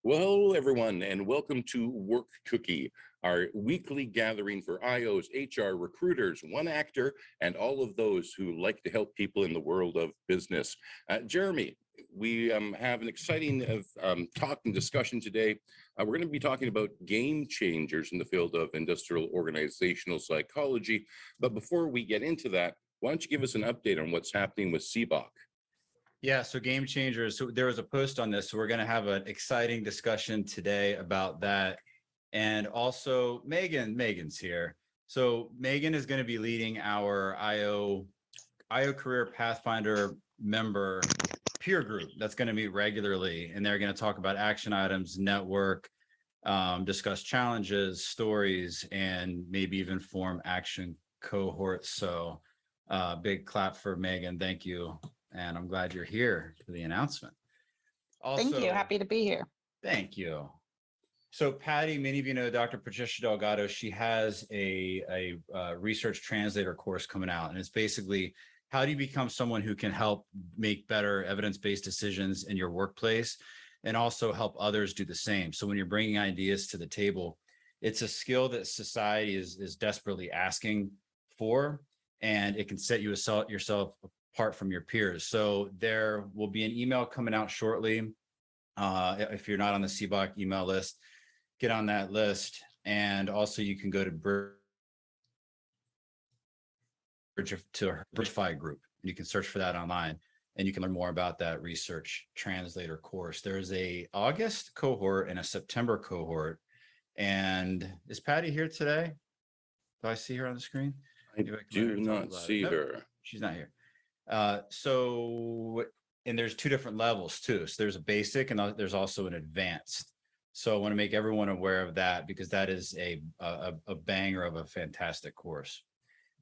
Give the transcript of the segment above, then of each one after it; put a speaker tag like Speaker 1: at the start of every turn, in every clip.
Speaker 1: Well, hello, everyone, and welcome to Work Cookie, our weekly gathering for IOs, HR, recruiters, one actor, and all of those who like to help people in the world of business. Jeremy, we have an exciting talk and discussion today. We're going to be talking about game changers in the field of industrial organizational psychology. But before we get into that, why don't you give us an update on what's happening with CBOC?
Speaker 2: Yeah, so game changers. So there was a post on this. So we're going to have an exciting discussion today about that. And also Megan's here. So Megan is going to be leading our IO Career Pathfinder member peer group that's going to meet regularly. And they're going to talk about action items, network, discuss challenges, stories, and maybe even form action cohorts. So big clap for Megan. Thank you. And I'm glad you're here for the announcement.
Speaker 3: Also, thank you. Happy to be here.
Speaker 2: Thank you. So Patty, many of you know Dr. Patricia Delgado. She has a research translator course coming out, and it's basically how do you become someone who can help make better evidence-based decisions in your workplace and also help others do the same. So when you're bringing ideas to the table, it's a skill that society is desperately asking for, and it can set yourself apart from your peers. So there will be an email coming out shortly. If you're not on the CBOC email list, get on that list. And also you can go to Bridgify group. And you can search for that online and you can learn more about that research translator course. There's a August cohort and a September cohort. And is Patty here today? Do I see her on the screen?
Speaker 1: I do not see her.
Speaker 2: She's not here. And there's two different levels too. So there's a basic and there's also an advanced. So I want to make everyone aware of that because that is a banger of a fantastic course.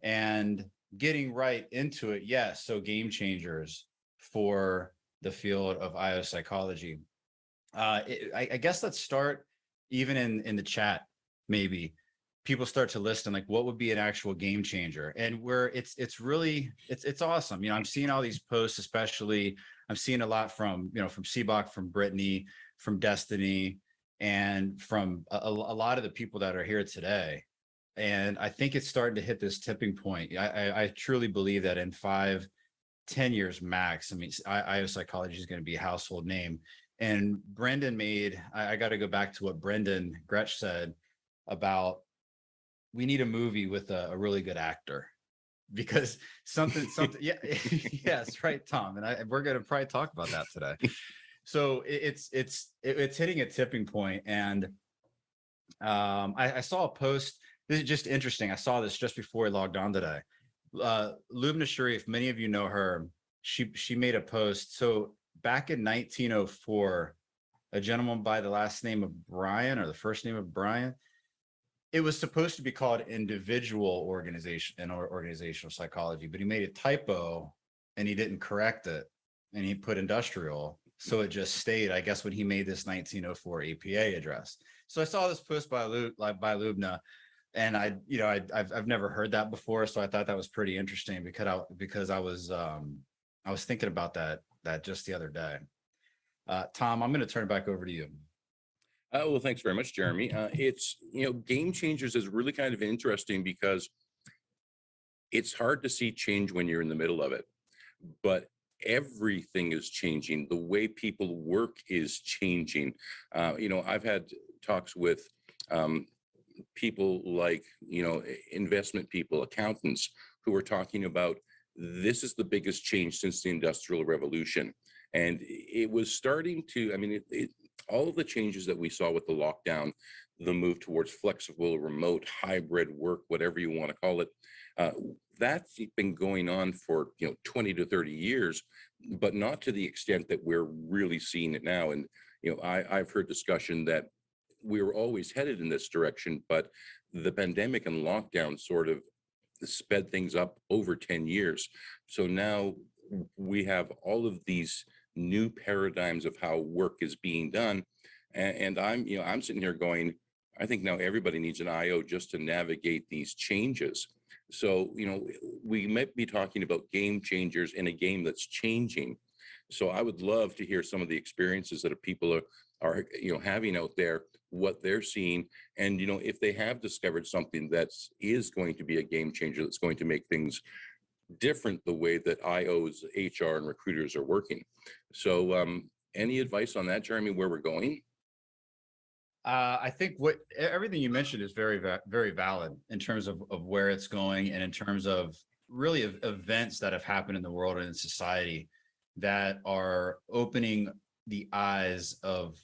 Speaker 2: And getting right into it, yes. So game changers for the field of IO psychology. I guess let's start even in the chat, maybe. People start to list and like what would be an actual game changer, and where it's awesome. I'm seeing all these posts, especially I'm seeing a lot from CBOC, from Brittany, from Destiny, and from a lot of the people that are here today. And I think it's starting to hit this tipping point. I truly believe that in 5-10 years max, IO psychology is going to be a household name. And Brendan I got to go back to what Brendan Gretsch said about we need a movie with a really good actor, because something, yeah, yes, right, Tom. And we're going to probably talk about that today. So it's hitting a tipping point. And I saw a post. This is just interesting. I saw this just before I logged on today. Lubna Sharif, many of you know her. She made a post. So back in 1904, a gentleman by the last name of Brian, or the first name of Brian, it was supposed to be called individual organization and organizational psychology, but he made a typo and he didn't correct it, and he put industrial. So it just stayed, I guess, when he made this 1904 APA address. So I saw this post by Lubna, and I've never heard that before. So I thought that was pretty interesting because I was thinking about that just the other day. Tom, I'm going to turn it back over to you.
Speaker 1: Well, thanks very much, Jeremy. It's, game changers is really kind of interesting because it's hard to see change when you're in the middle of it, but everything is changing. The way people work is changing. I've had talks with people like, investment people, accountants, who are talking about this is the biggest change since the Industrial Revolution. And it was starting to, all of the changes that we saw with the lockdown, the move towards flexible, remote, hybrid work, whatever you want to call it, that's been going on for 20 to 30 years, but not to the extent that we're really seeing it now. And I've heard discussion that we were always headed in this direction, but the pandemic and lockdown sort of sped things up over 10 years. So now we have all of these new paradigms of how work is being done. And I'm sitting here going, I think now everybody needs an IO just to navigate these changes. So, we might be talking about game changers in a game that's changing. So I would love to hear some of the experiences that people are, having out there, what they're seeing, and, if they have discovered something is going to be a game changer, that's going to make things different the way that IOs, HR, and recruiters are working. So any advice on that, Jeremy, where we're going?
Speaker 2: I think everything you mentioned is very, very valid in terms of where it's going, and in terms of really events that have happened in the world and in society that are opening the eyes of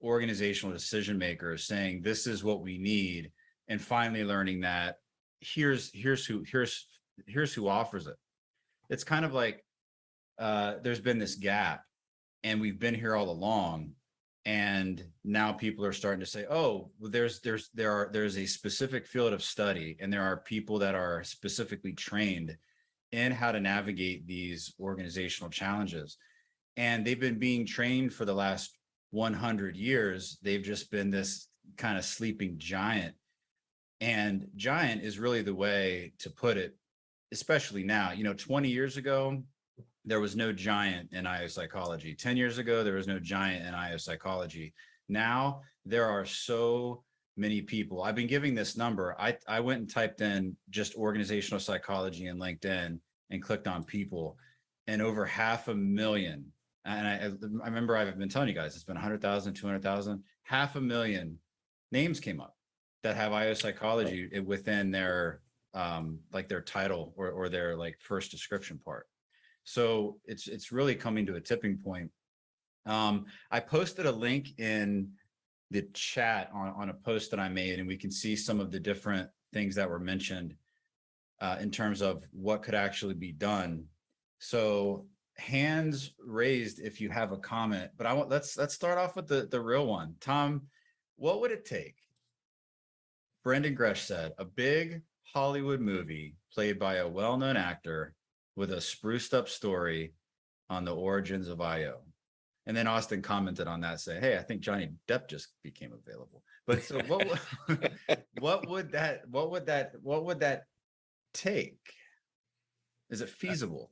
Speaker 2: organizational decision makers, saying this is what we need, and finally learning that here's who offers it. It's kind of like there's been this gap, and we've been here all along. And now people are starting to say, oh, there's a specific field of study, and there are people that are specifically trained in how to navigate these organizational challenges. And they've been being trained for the last 100 years. They've just been this kind of sleeping giant. And giant is really the way to put it, especially now. 20 years ago, there was no giant in IO psychology. 10 years ago, there was no giant in IO psychology. Now there are so many people. I've been giving this number. I went and typed in just organizational psychology in LinkedIn and clicked on people, and over 500,000. And I remember I've been telling you guys, it's been 100,000, 200,000, 500,000 names came up that have IO psychology within their like their title or their like first description part. So it's really coming to a tipping point. I posted a link in the chat on a post that I made, and we can see some of the different things that were mentioned in terms of what could actually be done. So hands raised if you have a comment, but let's start off with the real one. Tom, what would it take? Brendan Gresh said, a big Hollywood movie played by a well-known actor with a spruced up story on the origins of IO. And then Austin commented on that, say, hey, I think Johnny Depp just became available. But so what would that take? Is it feasible?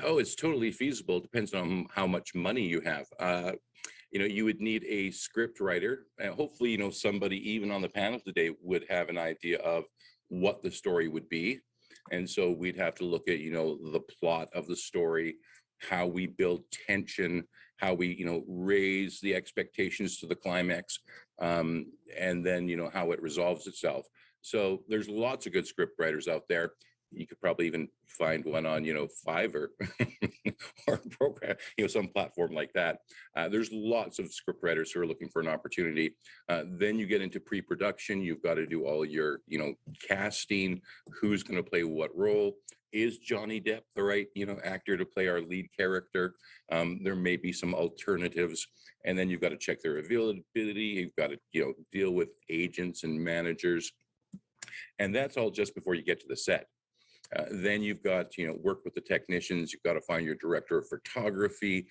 Speaker 1: Oh, it's totally feasible. It depends on how much money you have. You would need a script writer, and hopefully, somebody even on the panel today would have an idea of what the story would be. And so we'd have to look at, the plot of the story, how we build tension, how we, raise the expectations to the climax, and then, how it resolves itself. So there's lots of good script writers out there. You could probably even find one on, Fiverr or program, some platform like that. There's lots of script writers who are looking for an opportunity. Then you get into pre-production. You've got to do all your, casting, who's going to play what role. Is Johnny Depp the right, actor to play our lead character? There may be some alternatives. And then you've got to check their availability. You've got to, deal with agents and managers. And that's all just before you get to the set. Then you've got, work with the technicians. You've got to find your director of photography,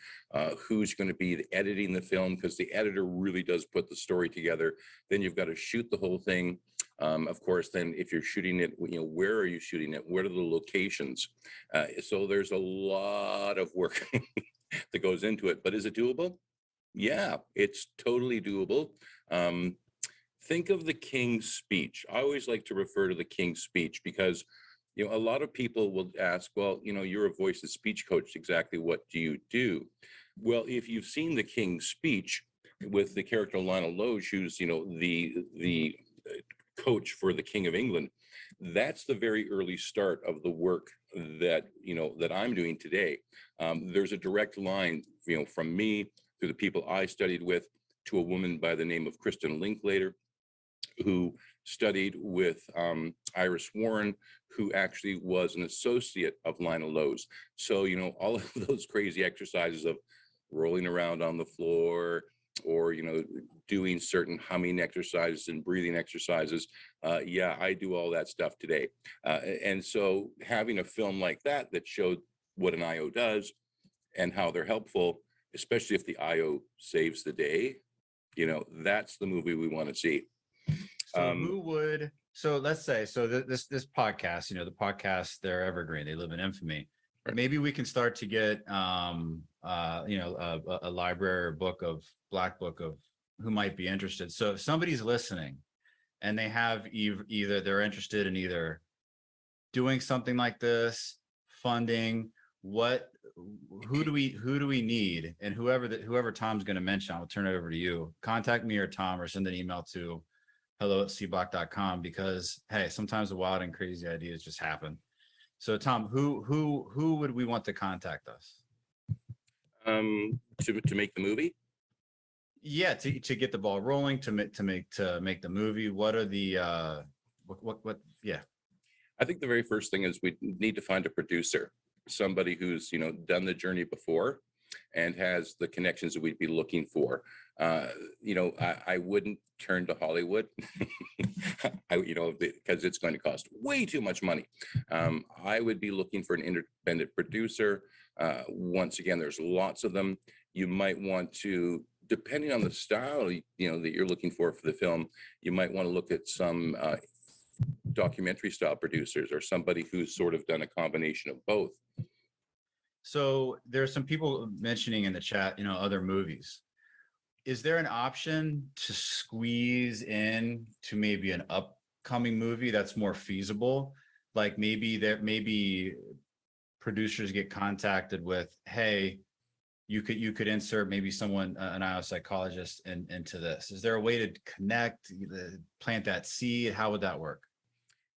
Speaker 1: who's going to be editing the film, because the editor really does put the story together. Then you've got to shoot the whole thing. Of course, then if you're shooting it, where are you shooting it? What are the locations? So there's a lot of work that goes into it. But is it doable? Yeah, it's totally doable. Think of the King's Speech. I always like to refer to the King's Speech because a lot of people will ask, well, you're a voice and speech coach. Exactly what do you do? Well, if you've seen the King's Speech with the character Lionel Loge, who's, the coach for the King of England, that's the very early start of the work that, that I'm doing today. There's a direct line, from me through the people I studied with to a woman by the name of Kristen Linklater, who studied with Iris Warren, who actually was an associate of Lionel Loge. So, all of those crazy exercises of rolling around on the floor or, doing certain humming exercises and breathing exercises. Yeah, I do all that stuff today. And so having a film like that showed what an IO does and how they're helpful, especially if the IO saves the day, that's the movie we want to see.
Speaker 2: So let's say, this podcast, the podcast, they're evergreen, they live in infamy. Right. Maybe we can start to get, a library or black book of who might be interested. So if somebody's listening and they have either they're interested in either doing something like this, funding, who do we need? And whoever Tom's going to mention, I'll turn it over to you. Contact me or Tom, or send an email to hello@cblock.com, because hey, sometimes the wild and crazy ideas just happen. So Tom, who would we want to contact us?
Speaker 1: To make the movie?
Speaker 2: Yeah, to get the ball rolling, to make the movie. What are the what yeah.
Speaker 1: I think the very first thing is we need to find a producer, somebody who's, done the journey before and has the connections that we'd be looking for. I wouldn't turn to Hollywood, because it's going to cost way too much money. I would be looking for an independent producer. Once again, there's lots of them. You might want to, depending on the style, that you're looking for the film, you might want to look at some documentary style producers, or somebody who's sort of done a combination of both.
Speaker 2: So there's some people mentioning in the chat, other movies. Is there an option to squeeze in to maybe an upcoming movie that's more feasible? Like maybe producers get contacted with, hey, you could insert maybe someone, an IO psychologist into this. Is there a way to connect, plant that seed? How would that work?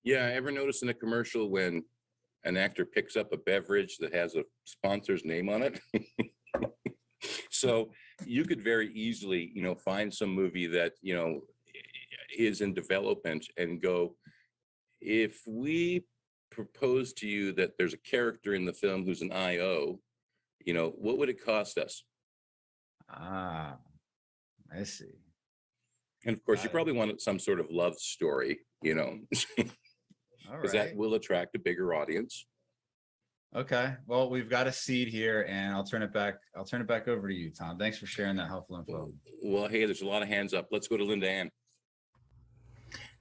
Speaker 1: Yeah, ever notice in a commercial when an actor picks up a beverage that has a sponsor's name on it? So you could very easily, find some movie that, is in development and go, if we propose to you that there's a character in the film who's an IO, what would it cost us?
Speaker 2: Ah, I see.
Speaker 1: And of course, you probably want some sort of love story, because that will attract a bigger audience.
Speaker 2: Okay. Well, we've got a seed here, and I'll turn it back over to you, Tom. Thanks for sharing that helpful info.
Speaker 1: Well, hey, there's a lot of hands up. Let's go to Linda Ann.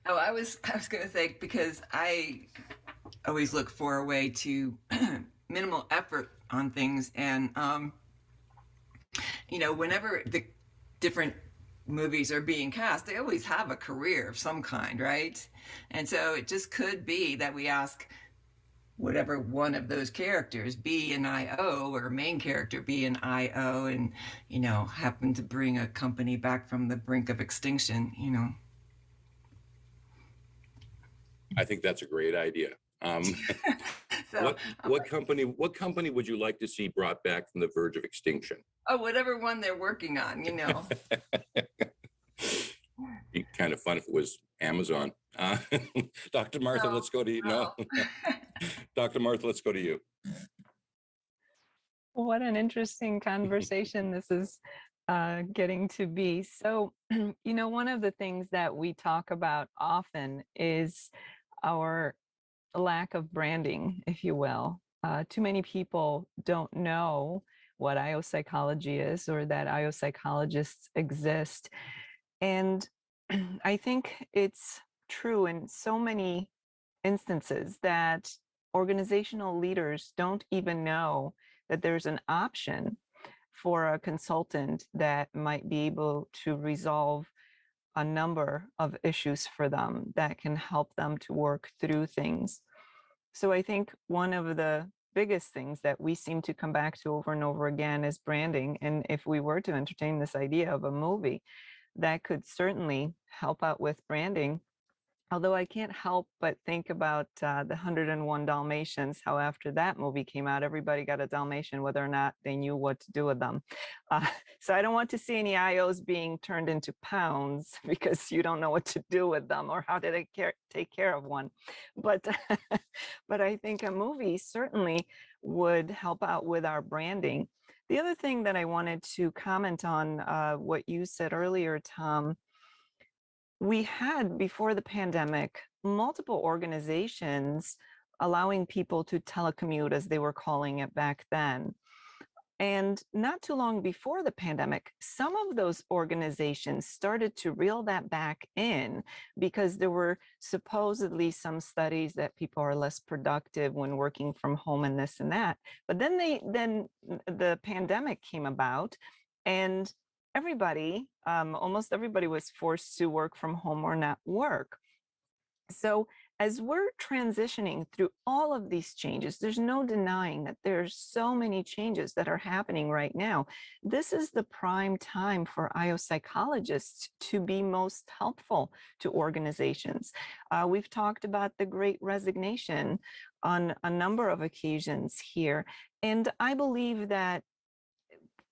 Speaker 4: Oh, I was going to say, because I always look for a way to minimal effort on things, and whenever the different movies are being cast, they always have a career of some kind, right? And so it just could be that we ask whatever one of those characters be an IO, or a main character be an IO, and happen to bring a company back from the brink of extinction.
Speaker 1: I think that's a great idea. So, what company would you like to see brought back from the verge of extinction?
Speaker 4: Oh, whatever one they're working on,
Speaker 1: Be kind of fun if it was Amazon. Dr. Martha, let's go to you. No. Dr. Martha, let's go to you.
Speaker 3: What an interesting conversation this is getting to be. So, one of the things that we talk about often is our lack of branding, if you will. Too many people don't know what IO psychology is, or that IO psychologists exist. And I think it's true in so many instances that organizational leaders don't even know that there's an option for a consultant that might be able to resolve a number of issues for them, that can help them to work through things. So I think one of the biggest things that we seem to come back to over and over again is branding. And if we were to entertain this idea of a movie, that could certainly help out with branding. Although I can't help but think about the 101 Dalmatians, how after that movie came out, everybody got a Dalmatian, whether or not they knew what to do with them. So I don't want to see any IOs being turned into pounds, because you don't know what to do with them, or how to take care of one. But, but I think a movie certainly would help out with our branding. The other thing that I wanted to comment on, what you said earlier, Tom, we had, before the pandemic, multiple organizations allowing people to telecommute, as they were calling it back then. And not too long before the pandemic, some of those organizations started to reel that back in, because there were supposedly some studies that people are less productive when working from home, and this and that. But then the pandemic came about, and almost everybody was forced to work from home or not work. So as we're transitioning through all of these changes, there's no denying that there's so many changes that are happening right now. This is the prime time for IO psychologists to be most helpful to organizations. We've talked about the Great Resignation on a number of occasions here, and I believe that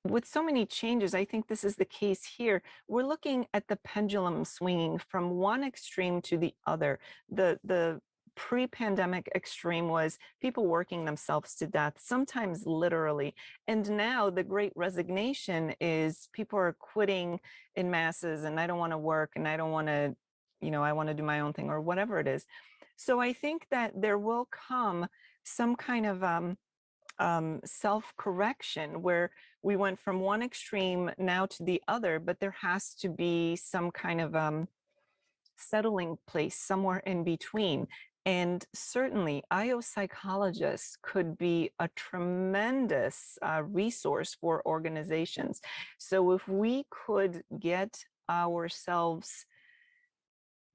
Speaker 3: with so many changes, I think this is the case here. We're looking at the pendulum swinging from one extreme to the other. The pre-pandemic extreme was people working themselves to death, sometimes literally. And now the Great Resignation is people are quitting in masses, and I don't want to work, and I don't want to, I want to do my own thing, or whatever it is. So I think that there will come some kind of self-correction where we went from one extreme now to the other, but there has to be some kind of settling place somewhere in between. And certainly IO psychologists could be a tremendous resource for organizations. So if we could get ourselves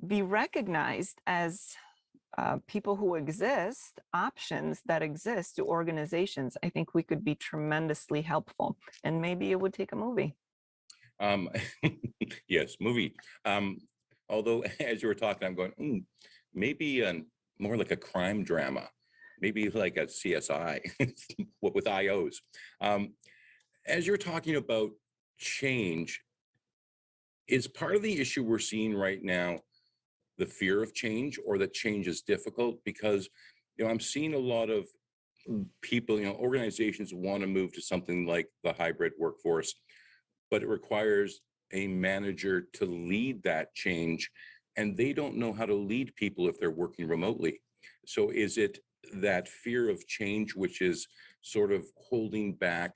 Speaker 3: be recognized as people who exist, options that exist to organizations, I think we could be tremendously helpful. And maybe it would take a movie.
Speaker 1: Yes, movie. Although as you were talking, I'm going, maybe more like a crime drama, maybe like a CSI with IOs. As you're talking about change, is part of the issue we're seeing right now the fear of change, or that change is difficult? Because I'm seeing a lot of people, organizations want to move to something like the hybrid workforce, but it requires a manager to lead that change, and they don't know how to lead people if they're working remotely. So is it that fear of change which is sort of holding back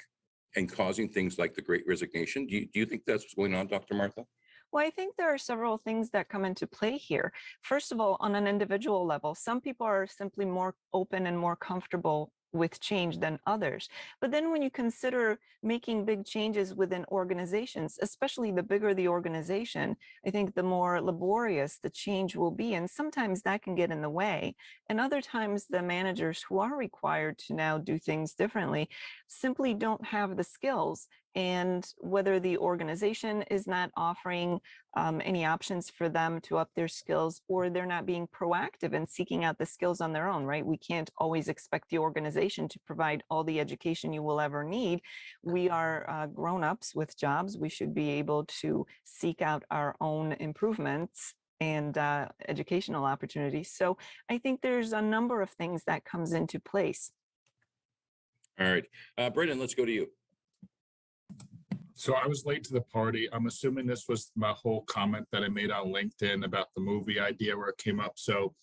Speaker 1: and causing things like the Great Resignation? Do you think that's what's going on, Dr. Martha?
Speaker 3: Well, I think there are several things that come into play here. First of all, on an individual level, some people are simply more open and more comfortable with change than others. But then when you consider making big changes within organizations, especially the bigger the organization, I think the more laborious the change will be. And sometimes that can get in the way. And other times the managers who are required to now do things differently simply don't have the skills. And whether the organization is not offering any options for them to up their skills, or they're not being proactive and seeking out the skills on their own, right? We can't always expect the organization to provide all the education you will ever need. We are grown-ups with jobs. We should be able to seek out our own improvements and educational opportunities. So I think there's a number of things that comes into place.
Speaker 1: All right, Brendan, let's go to you.
Speaker 5: So I was late to the party. I'm assuming this was my whole comment that I made on LinkedIn about the movie idea where it came up. So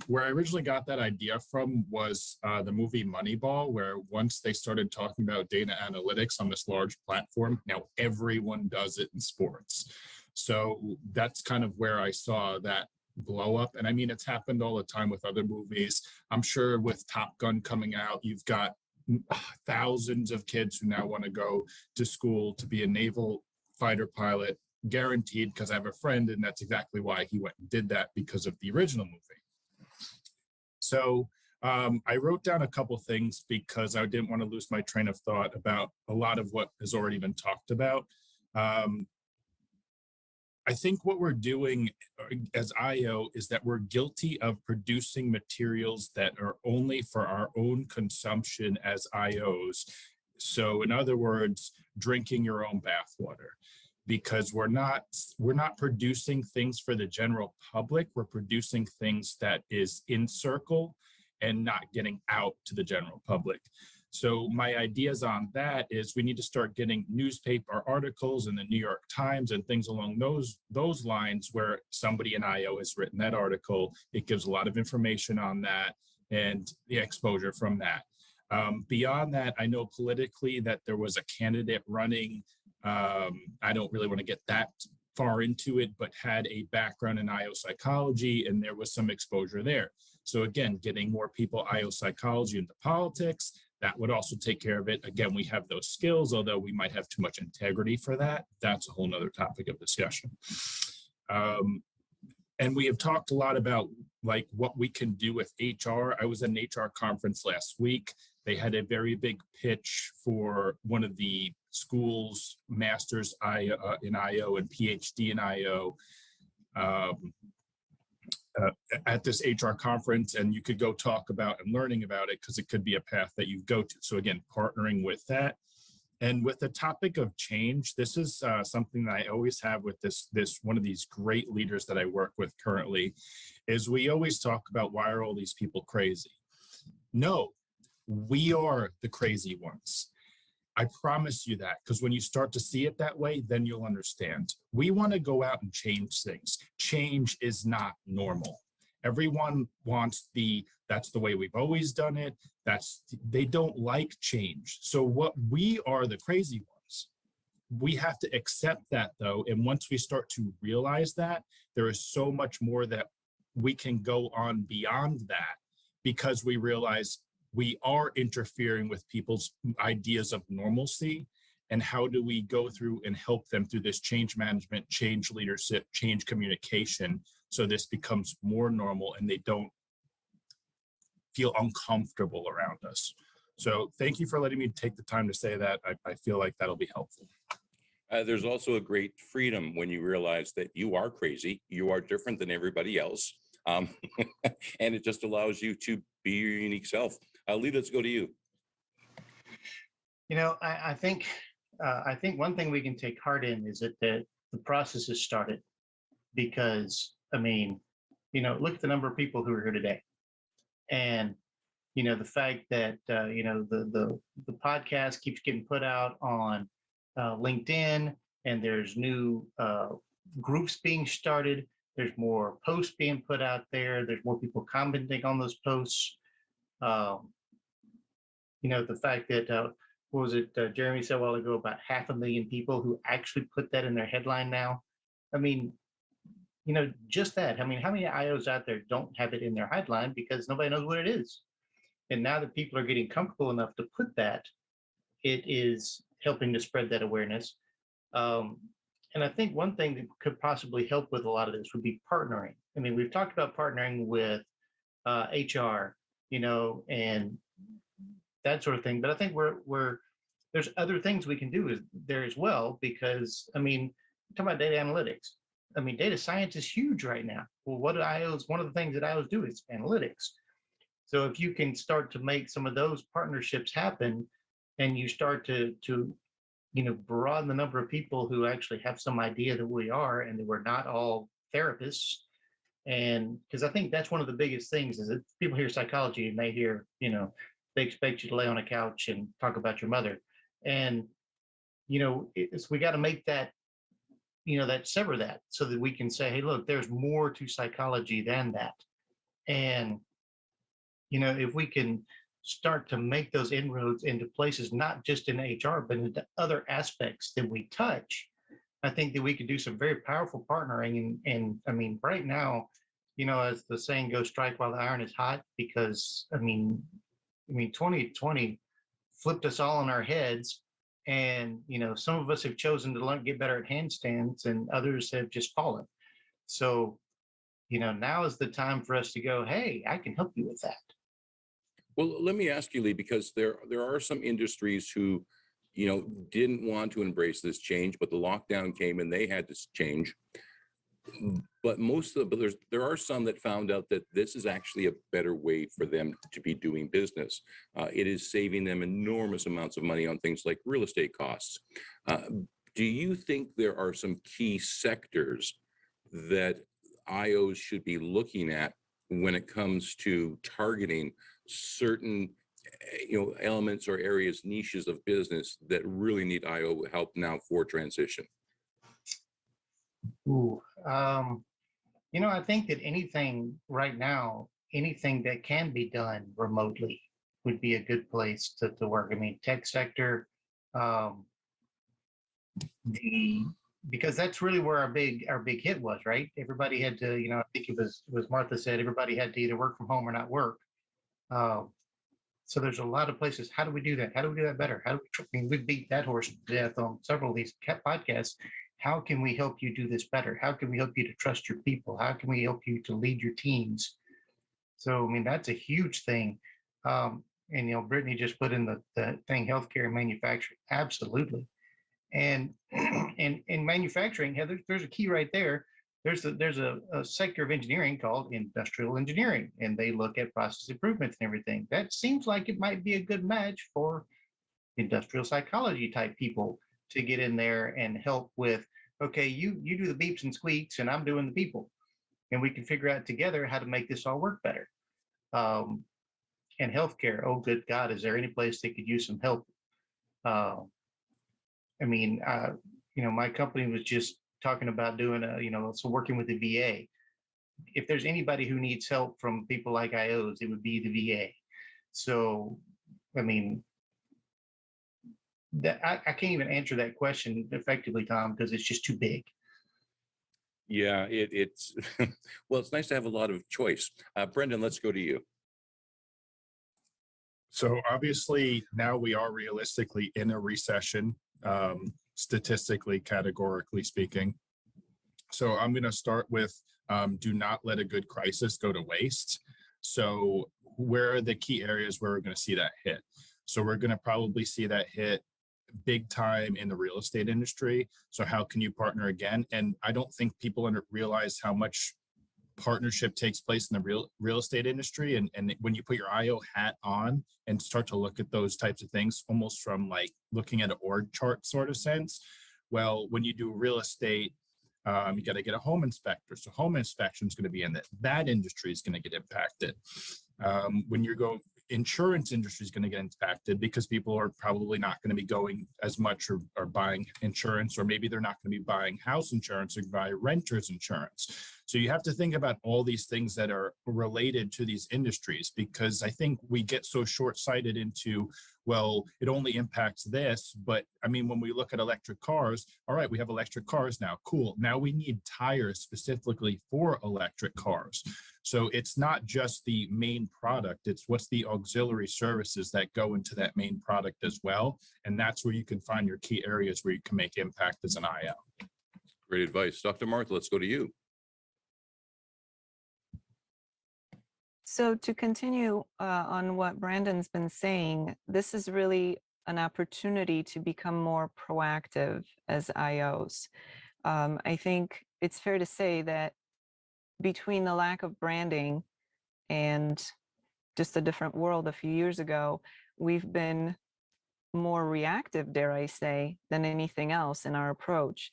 Speaker 5: where I originally got that idea from was the movie Moneyball, where once they started talking about data analytics on this large platform, now everyone does it in sports. So that's kind of where I saw that blow up. And I mean, it's happened all the time with other movies. I'm sure with Top Gun coming out, you've got thousands of kids who now want to go to school to be a naval fighter pilot, guaranteed, because I have a friend, and that's exactly why he went and did that, because of the original movie. So I wrote down a couple things because I didn't want to lose my train of thought about a lot of what has already been talked about. I think what we're doing as IO is that we're guilty of producing materials that are only for our own consumption as IOs. So in other words, drinking your own bathwater, because we're not producing things for the general public. We're producing things that is in circle and not getting out to the general public. So my ideas on that is we need to start getting newspaper articles in the New York Times and things along those lines, where somebody in IO has written that article. It gives a lot of information on that and the exposure from that. Beyond that, I know politically that there was a candidate running. I don't really want to get that far into it, but had a background in IO psychology, and there was some exposure there. So again, getting more people IO psychology into politics, that would also take care of it. Again, we have those skills, although we might have too much integrity for that. That's a whole nother topic of discussion. And we have talked a lot about like what we can do with HR. I was at an HR conference last week. They had a very big pitch for one of the schools, master's in IO and PhD in IO. At this HR conference, and you could go talk about and learning about it because it could be a path that you go to. So again, partnering with that. And with the topic of change, this is something that I always have with this one of these great leaders that I work with currently, is we always talk about why are all these people crazy? No, we are the crazy ones. I promise you that, because when you start to see it that way, then you'll understand. We want to go out and change things. Change is not normal. Everyone wants that's the way we've always done it. They don't like change. So we are the crazy ones. We have to accept that though. And once we start to realize that, there is so much more that we can go on beyond that, because we realize we are interfering with people's ideas of normalcy, and how do we go through and help them through this change management, change leadership, change communication, so this becomes more normal and they don't feel uncomfortable around us. So thank you for letting me take the time to say that. I feel like that'll be helpful.
Speaker 1: There's also a great freedom when you realize that you are crazy, you are different than everybody else, and it just allows you to be your unique self. Lee, let's go to you.
Speaker 6: I think one thing we can take heart in is that the process has started, because look at the number of people who are here today, and the fact that the podcast keeps getting put out on LinkedIn, and there's new groups being started. There's more posts being put out there. There's more people commenting on those posts. The fact that, what was it, Jeremy said a while ago, about 500,000 people who actually put that in their headline now. Just that. How many IOs out there don't have it in their headline because nobody knows what it is? And now that people are getting comfortable enough to put that, it is helping to spread that awareness. And I think one thing that could possibly help with a lot of this would be partnering. We've talked about partnering with HR, and that sort of thing. But I think there's other things we can do there as well, because talking about data analytics. Data science is huge right now. Well, one of the things that IOs do is analytics. So if you can start to make some of those partnerships happen, and you start to broaden the number of people who actually have some idea that we are, and that we're not all therapists. And because I think that's one of the biggest things, is that people hear psychology and they hear, they expect you to lay on a couch and talk about your mother. And, we got to make that, sever that, so that we can say, hey, look, there's more to psychology than that. And, if we can start to make those inroads into places, not just in HR, but into other aspects that we touch, I think that we could do some very powerful partnering. And right now, as the saying goes, strike while the iron is hot, because 2020 flipped us all on our heads. And, some of us have chosen to get better at handstands, and others have just fallen. So, now is the time for us to go, hey, I can help you with that.
Speaker 1: Well, let me ask you, Lee, because there are some industries who, didn't want to embrace this change, but the lockdown came and they had to change. But there are some that found out that this is actually a better way for them to be doing business. It is saving them enormous amounts of money on things like real estate costs. Do you think there are some key sectors that IOs should be looking at when it comes to targeting certain elements or areas, niches of business that really need IO help now for transition?
Speaker 6: Ooh, I think that anything right now, anything that can be done remotely would be a good place to work. Tech sector, because that's really where our big hit was, right? Everybody had to, I think it was Martha said, everybody had to either work from home or not work. So there's a lot of places. How do we do that? How do we do that better? How do we, I mean, we beat that horse to death on several of these podcasts. How can we help you do this better? How can we help you to trust your people? How can we help you to lead your teams? So, I mean, that's a huge thing. And, Brittany just put in the thing, healthcare and manufacturing. Absolutely. And in manufacturing, Heather, there's a key right there. There's a sector of engineering called industrial engineering, and they look at process improvements and everything. That seems like it might be a good match for industrial psychology type people to get in there and help with, okay, you do the beeps and squeaks and I'm doing the people, and we can figure out together how to make this all work better. And healthcare, oh good God, is there any place they could use some help? I mean, my company was just talking about doing so working with the VA. If there's anybody who needs help from people like IOs, it would be the VA. So, I mean, that I can't even answer that question effectively, Tom, because it's just too big.
Speaker 1: Yeah, it's well, it's nice to have a lot of choice. Brendan, let's go to you.
Speaker 5: So obviously now we are realistically in a recession, statistically, categorically speaking. So I'm going to start with do not let a good crisis go to waste. So where are the key areas where we're going to see that hit? So we're going to probably see that hit big time in the real estate industry. So how can you partner again? And I don't think people realize how much partnership takes place in the real estate industry. And when you put your IO hat on and start to look at those types of things, almost from like looking at an org chart sort of sense. Well, when you do real estate, you got to get a home inspector. So home inspection is going to be in that industry is going to get impacted. When you go, insurance industry is going to get impacted because people are probably not going to be going as much or buying insurance, or maybe they're not going to be buying house insurance or buy renter's insurance. So you have to think about all these things that are related to these industries, because I think we get so short-sighted into, well, it only impacts this. But I mean, when we look at electric cars, all right, we have electric cars now. Cool. Now we need tires specifically for electric cars. So it's not just the main product, it's what's the auxiliary services that go into that main product as well. And that's where you can find your key areas where you can make impact as an IO.
Speaker 1: Great advice. Dr. Martha, let's go to you.
Speaker 3: So to continue on what Brandon's been saying, this is really an opportunity to become more proactive as IOs. I think it's fair to say that between the lack of branding and just a different world a few years ago, we've been more reactive, dare I say, than anything else in our approach.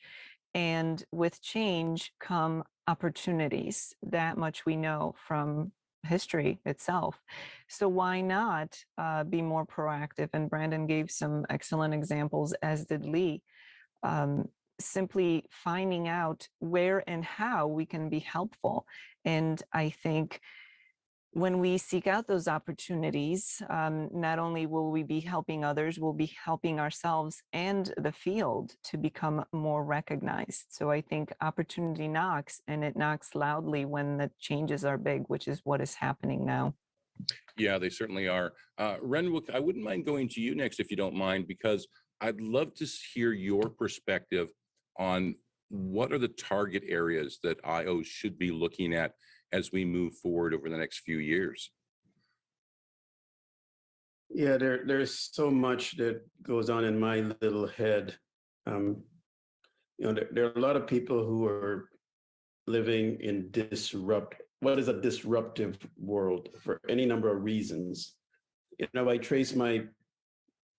Speaker 3: And with change come opportunities. That much we know from history itself. So why not be more proactive? And Brandon gave some excellent examples, as did Lee. Simply finding out where and how we can be helpful. And I think when we seek out those opportunities, not only will we be helping others, we'll be helping ourselves and the field to become more recognized. So I think opportunity knocks, and it knocks loudly when the changes are big, which is what is happening now.
Speaker 1: Yeah, they certainly are. Renwick, I wouldn't mind going to you next if you don't mind, because I'd love to hear your perspective on what are the target areas that IOs should be looking at as we move forward over the next few years.
Speaker 7: Yeah, there's so much that goes on in my little head. There are a lot of people who are living in what is a disruptive world for any number of reasons. I trace my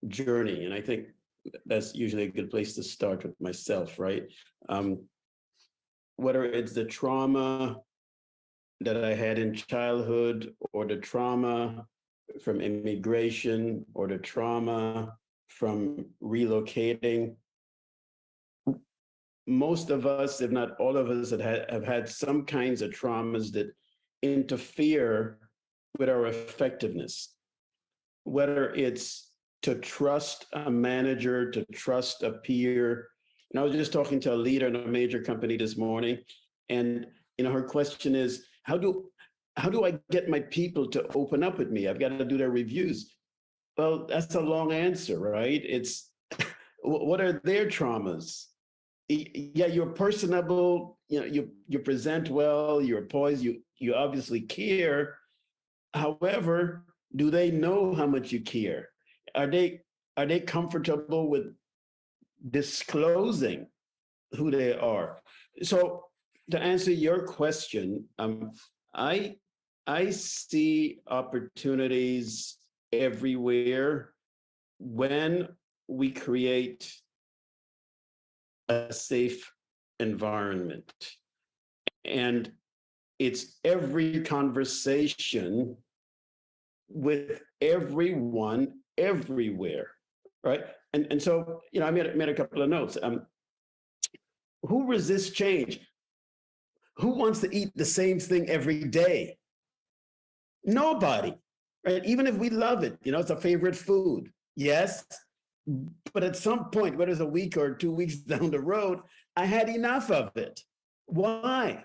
Speaker 7: journey, and I think that's usually a good place to start with myself, right? Whether it's the trauma that I had in childhood, or the trauma from immigration, or the trauma from relocating. Most of us, if not all of us, have had some kinds of traumas that interfere with our effectiveness, whether it's to trust a manager, to trust a peer. And I was just talking to a leader in a major company this morning, and her question is, how do I get my people to open up with me? I've got to do their reviews. Well, that's a long answer, right? It's what are their traumas? Yeah, you're personable, you present well, you're poised, you obviously care. However, do they know how much you care? Are they comfortable with disclosing who they are? So to answer your question, I I see opportunities everywhere when we create a safe environment. And it's every conversation with everyone everywhere, right? And so, I made a couple of notes. Who resists change? Who wants to eat the same thing every day? Nobody, right? Even if we love it, it's a favorite food. Yes. But at some point, whether it's a week or 2 weeks down the road, I had enough of it. Why?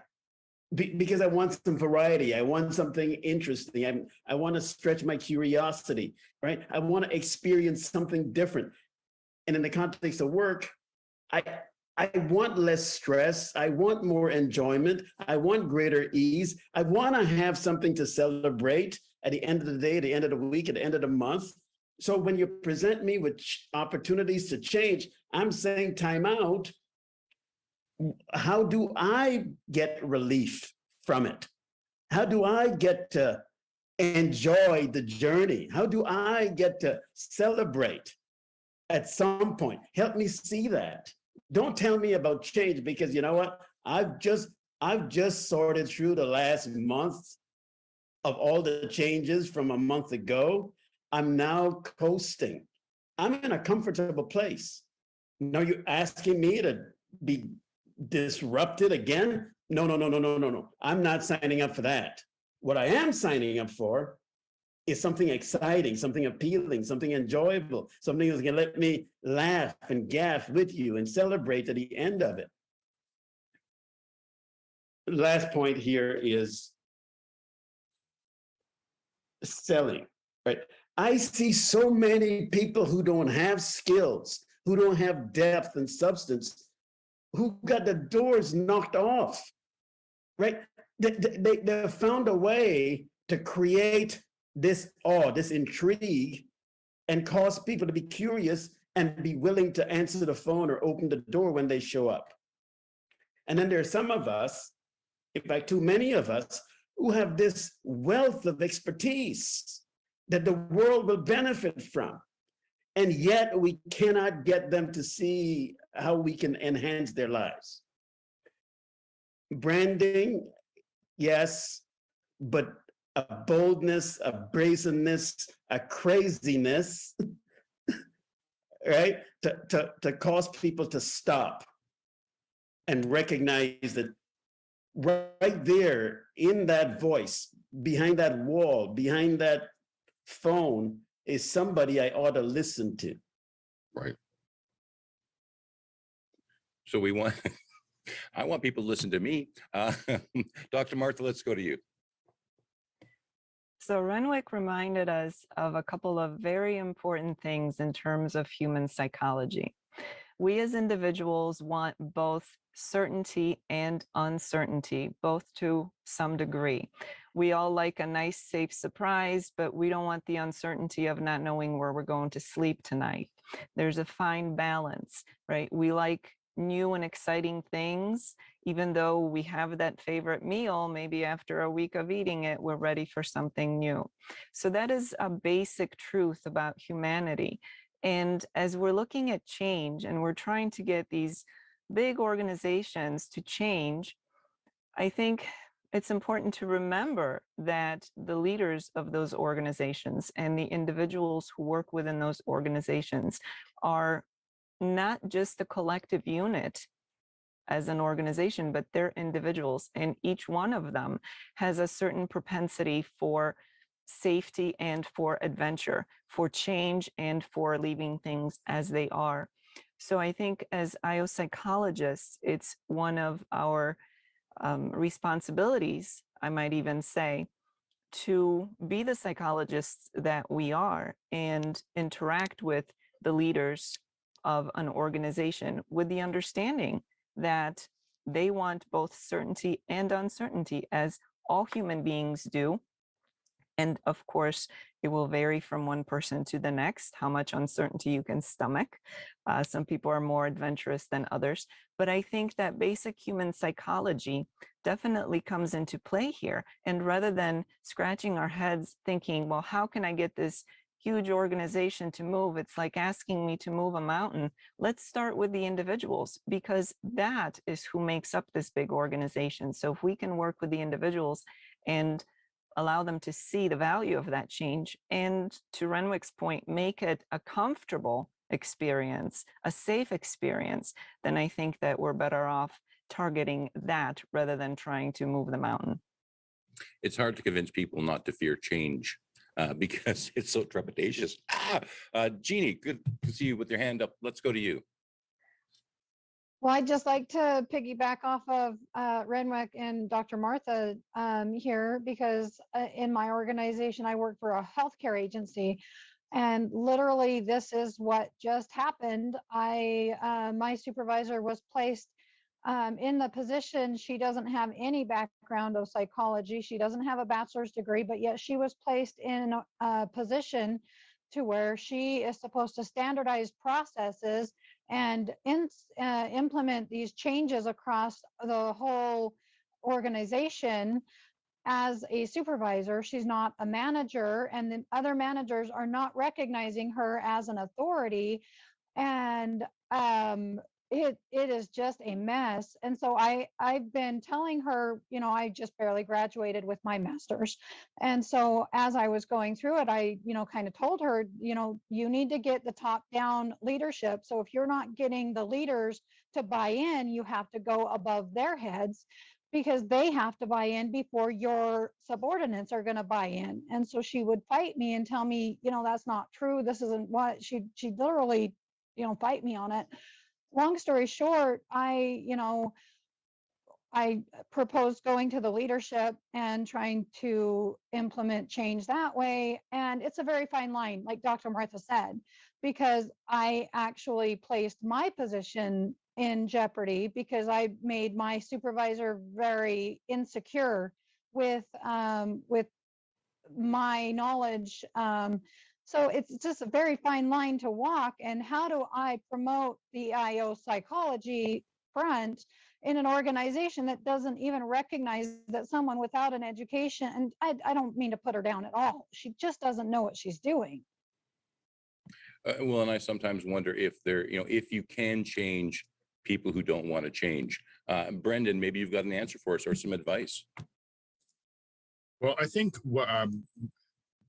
Speaker 7: Because I want some variety. I want something interesting. I want to stretch my curiosity, right? I want to experience something different. And in the context of work, I I want less stress. I want more enjoyment. I want greater ease. I want to have something to celebrate at the end of the day, at the end of the week, at the end of the month. So when you present me with opportunities to change, I'm saying time out. How do I get relief from it? How do I get to enjoy the journey? How do I get to celebrate at some point? Help me see that. Don't tell me about change, because you know what? I've just sorted through the last month of all the changes from a month ago. I'm now coasting. I'm in a comfortable place. Now you're asking me to be disrupted again? No, no, no, no, no, no, no. I'm not signing up for that. What I am signing up for is something exciting, something appealing, something enjoyable, something that's going to let me laugh and gaff with you and celebrate at the end of it. Last point here is selling, right? I see so many people who don't have skills, who don't have depth and substance, who got the doors knocked off, right? They found a way to create this awe, this intrigue, and cause people to be curious and be willing to answer the phone or open the door when they show up. And then there are some of us, in fact, too many of us, who have this wealth of expertise that the world will benefit from. And yet we cannot get them to see how we can enhance their lives. Branding, yes, but a boldness, a brazenness, a craziness, right? To cause people to stop and recognize that right there in that voice, behind that wall, behind that phone, is somebody I ought to listen to.
Speaker 1: Right. So I want people to listen to me. Dr. Martha, let's go to you.
Speaker 3: So Renwick reminded us of a couple of very important things in terms of human psychology. We as individuals want both certainty and uncertainty, both to some degree. We all like a nice, safe surprise, but we don't want the uncertainty of not knowing where we're going to sleep tonight. There's a fine balance, right? We like new and exciting things, even though we have that favorite meal, maybe after a week of eating it, we're ready for something new. So that is a basic truth about humanity. And as we're looking at change and we're trying to get these big organizations to change, I think it's important to remember that the leaders of those organizations and the individuals who work within those organizations are not just a collective unit as an organization, but they're individuals, and each one of them has a certain propensity for safety and for adventure, for change and for leaving things as they are. So I think as IO psychologists, it's one of our responsibilities, I might even say, to be the psychologists that we are and interact with the leaders of an organization with the understanding that they want both certainty and uncertainty, as all human beings do. And of course, it will vary from one person to the next, how much uncertainty you can stomach. Some people are more adventurous than others. But I think that basic human psychology definitely comes into play here. And rather than scratching our heads thinking, well, how can I get this huge organization to move? It's like asking me to move a mountain. Let's start with the individuals, because that is who makes up this big organization. So if we can work with the individuals and allow them to see the value of that change, and to Renwick's point, make it a comfortable experience, a safe experience, then I think that we're better off targeting that rather than trying to move the mountain.
Speaker 1: It's hard to convince people not to fear change because it's so trepidatious. Jeannie, good to see you with your hand up. Let's go to you.
Speaker 8: Well, I'd just like to piggyback off of Renwick and Dr. Martha here, because in my organization, I work for a healthcare agency, and literally this is what just happened. My supervisor was placed in the position. She doesn't have any background of psychology. She doesn't have a bachelor's degree, but yet she was placed in a position to where she is supposed to standardize processes and implement these changes across the whole organization. As a supervisor, she's not a manager, and the other managers are not recognizing her as an authority. And it is just a mess. And so I've been telling her, I just barely graduated with my master's. And so as I was going through it, I, kind of told her, you need to get the top down leadership. So if you're not getting the leaders to buy in, you have to go above their heads, because they have to buy in before your subordinates are going to buy in. And so she would fight me and tell me, that's not true. This isn't what she literally, fight me on it. Long story short, I proposed going to the leadership and trying to implement change that way. And it's a very fine line, like Dr. Martha said, because I actually placed my position in jeopardy because I made my supervisor very insecure with my knowledge. So it's just a very fine line to walk. And how do I promote the IO psychology front in an organization that doesn't even recognize that someone without an education, and I don't mean to put her down at all, she just doesn't know what she's doing.
Speaker 1: Well, and I sometimes wonder if if you can change people who don't want to change. Brendan, maybe you've got an answer for us or some advice.
Speaker 5: Well, I think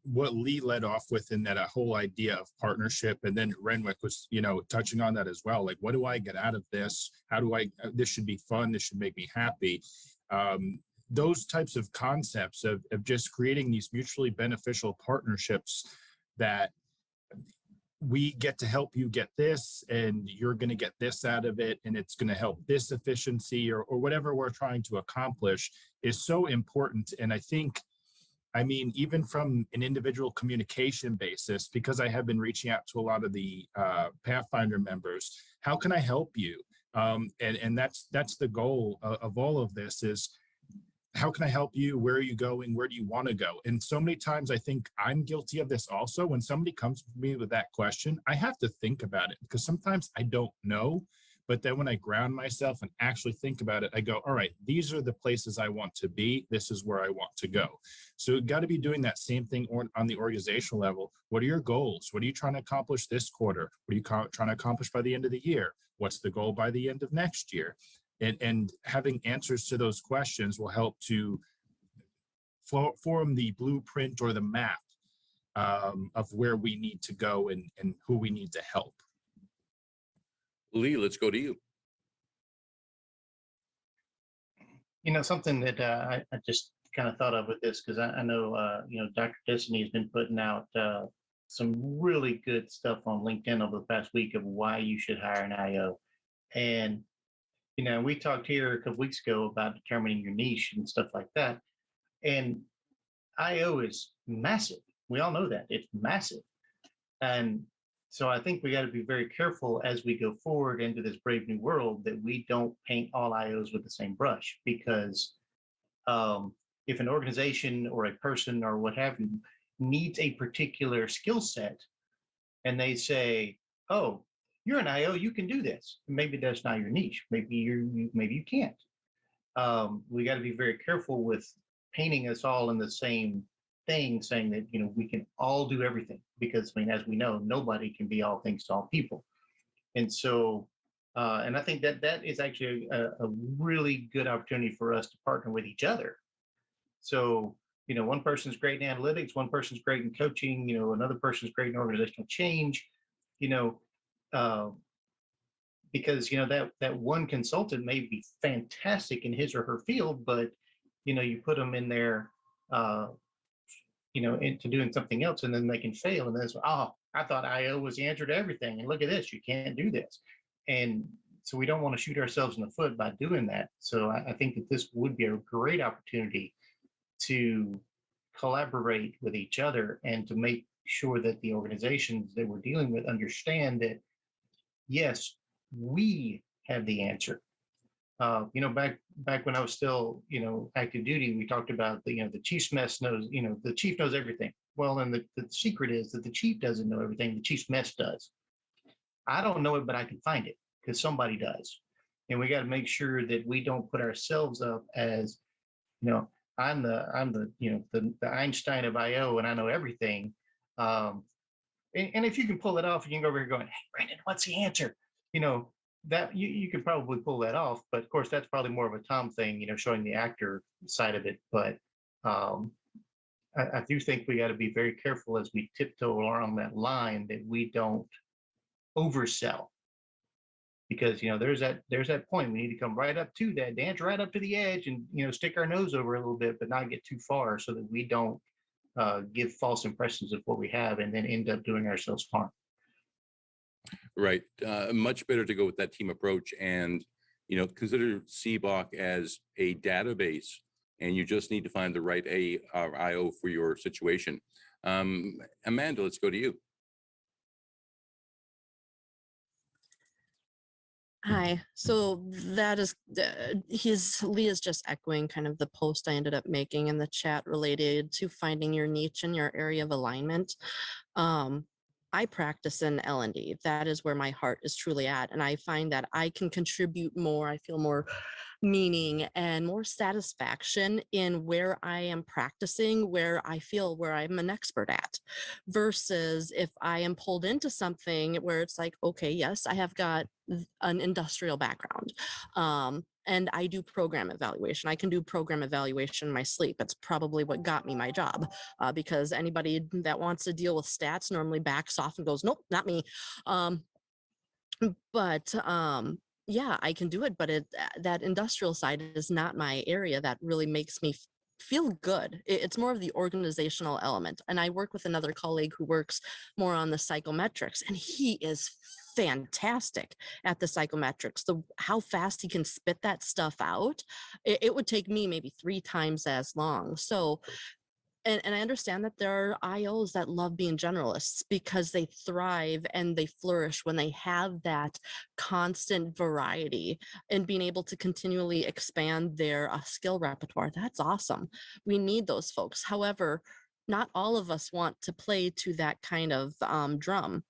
Speaker 5: what Lee led off with in that whole idea of partnership, and then Renwick was, touching on that as well. Like, what do I get out of this? How do this should be fun. This should make me happy. Those types of concepts of just creating these mutually beneficial partnerships that we get to help you get this, and you're going to get this out of it, and it's going to help this efficiency or whatever we're trying to accomplish is so important. And I think, even from an individual communication basis, because I have been reaching out to a lot of the Pathfinder members, how can I help you? And that's the goal of all of this is, how can I help you? Where are you going? Where do you want to go? And so many times I think I'm guilty of this also. When somebody comes to me with that question, I have to think about it, because sometimes I don't know. But then when I ground myself and actually think about it, I go, all right, these are the places I want to be. This is where I want to go. So you've got to be doing that same thing on the organizational level. What are your goals? What are you trying to accomplish this quarter? What are you trying to accomplish by the end of the year? What's the goal by the end of next year? And having answers to those questions will help to form the blueprint or the map of where we need to go and who we need to help.
Speaker 1: Lee, let's go to you.
Speaker 6: Something that I just kind of thought of with this, because I know, Dr. Destiny has been putting out some really good stuff on LinkedIn over the past week of why you should hire an IO. And we talked here a couple weeks ago about determining your niche and stuff like that. And IO is massive. We all know that it's massive. And so I think we got to be very careful as we go forward into this brave new world that we don't paint all IOs with the same brush, because if an organization or a person or what have you needs a particular skill set and they say, oh, you're an IO, you can do this. Maybe that's not your niche. Maybe maybe you can't. We got to be very careful with painting us all in the same thing, saying that we can all do everything, because as we know, nobody can be all things to all people. And so, and I think that that is actually a really good opportunity for us to partner with each other. So, one person's great in analytics, one person's great in coaching, another person's great in organizational change, you know, uh, because that one consultant may be fantastic in his or her field, but you put them in there, into doing something else, and then they can fail, and then it's, oh, I thought IO was the answer to everything, and look at this, you can't do this. And so we don't want to shoot ourselves in the foot by doing that. So I think that this would be a great opportunity to collaborate with each other and to make sure that the organizations that we're dealing with understand that, yes, we have the answer. Back when I was still, active duty, we talked about the chief's mess knows, the chief knows everything. Well, then the secret is that the chief doesn't know everything. The chief's mess does. I don't know it, but I can find it because somebody does. And we got to make sure that we don't put ourselves up as, I'm the Einstein of IO and I know everything. And if you can pull it off, you can go over here going, hey, Brandon, what's the answer? That you could probably pull that off, but of course that's probably more of a Tom thing, showing the actor side of it. But I do think we got to be very careful as we tiptoe along that line that we don't oversell, because there's that point we need to come right up to that, dance right up to the edge, and stick our nose over a little bit, but not get too far, so that we don't give false impressions of what we have and then end up doing ourselves harm.
Speaker 1: Right. Much better to go with that team approach and, consider CBOC as a database, and you just need to find the right IO for your situation. Amanda, let's go to you.
Speaker 9: Hi. So that is, Leah's just echoing kind of the post I ended up making in the chat related to finding your niche and your area of alignment. I practice in L&D. That is where my heart is truly at. And I find that I can contribute more. I feel more meaning and more satisfaction in where I am practicing, where I'm an expert at, versus if I am pulled into something where it's like, okay, yes, I have got an industrial background. And I do program evaluation. I can do program evaluation in my sleep. It's probably what got me my job, because anybody that wants to deal with stats normally backs off and goes, nope, not me. Yeah, I can do it, but that industrial side is not my area. That really makes me feel good. It's more of the organizational element. And I work with another colleague who works more on the psychometrics, and he is fantastic at the psychometrics. How fast he can spit that stuff out, it would take me maybe 3 times as long. So, and I understand that there are IOs that love being generalists because they thrive and they flourish when they have that constant variety and being able to continually expand their skill repertoire. That's awesome. We need those folks. However, not all of us want to play to that kind of drum.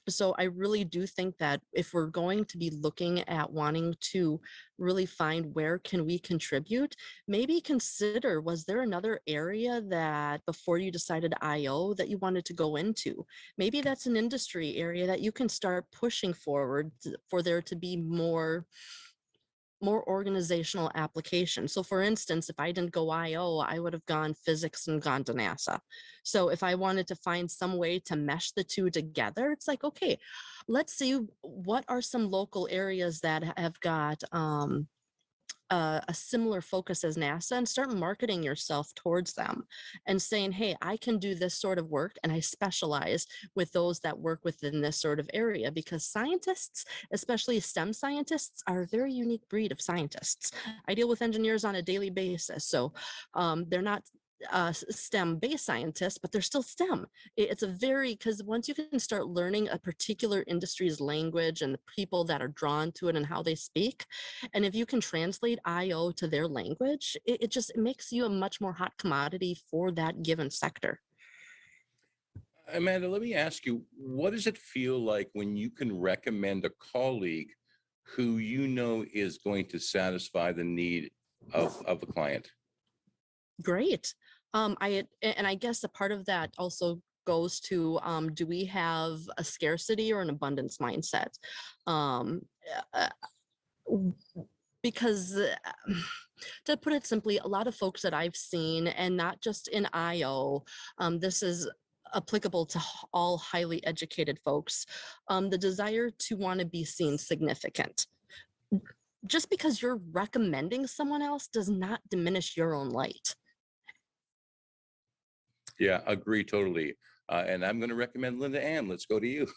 Speaker 9: So I really do think that if we're going to be looking at wanting to really find where can we contribute, maybe consider, was there another area that before you decided IO that you wanted to go into? Maybe that's an industry area that you can start pushing forward for there to be more organizational application. So for instance, if I didn't go IO, I would have gone physics and gone to NASA. So if I wanted to find some way to mesh the two together, it's like, okay, let's see what are some local areas that have got a similar focus as NASA, and start marketing yourself towards them and saying, hey, I can do this sort of work and I specialize with those that work within this sort of area, because scientists, especially STEM scientists, are a very unique breed of scientists. I deal with engineers on a daily basis. So they're not STEM-based scientists, but they're still STEM. It's a very, because once you can start learning a particular industry's language and the people that are drawn to it and how they speak, and if you can translate IO to their language, it just makes you a much more hot commodity for that given sector.
Speaker 1: Amanda, let me ask you, what does it feel like when you can recommend a colleague who you know is going to satisfy the need of a client?
Speaker 9: Great. I guess a part of that also goes to, do we have a scarcity or an abundance mindset? Uh, because to put it simply, a lot of folks that I've seen, and not just in IO, this is applicable to all highly educated folks, the desire to want to be seen significant. Just because you're recommending someone else does not diminish your own light.
Speaker 1: Yeah, agree totally. And I'm going to recommend Linda Ann. Let's go to you.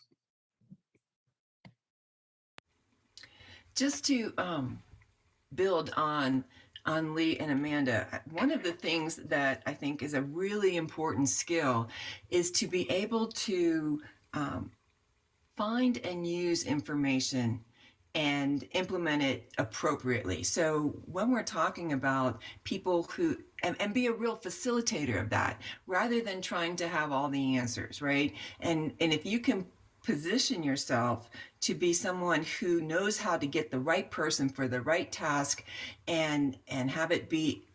Speaker 4: Just to build on Lee and Amanda, one of the things that I think is a really important skill is to be able to find and use information and implement it appropriately. So when we're talking about people who, and be a real facilitator of that, rather than trying to have all the answers, right? And if you can position yourself to be someone who knows how to get the right person for the right task and have it be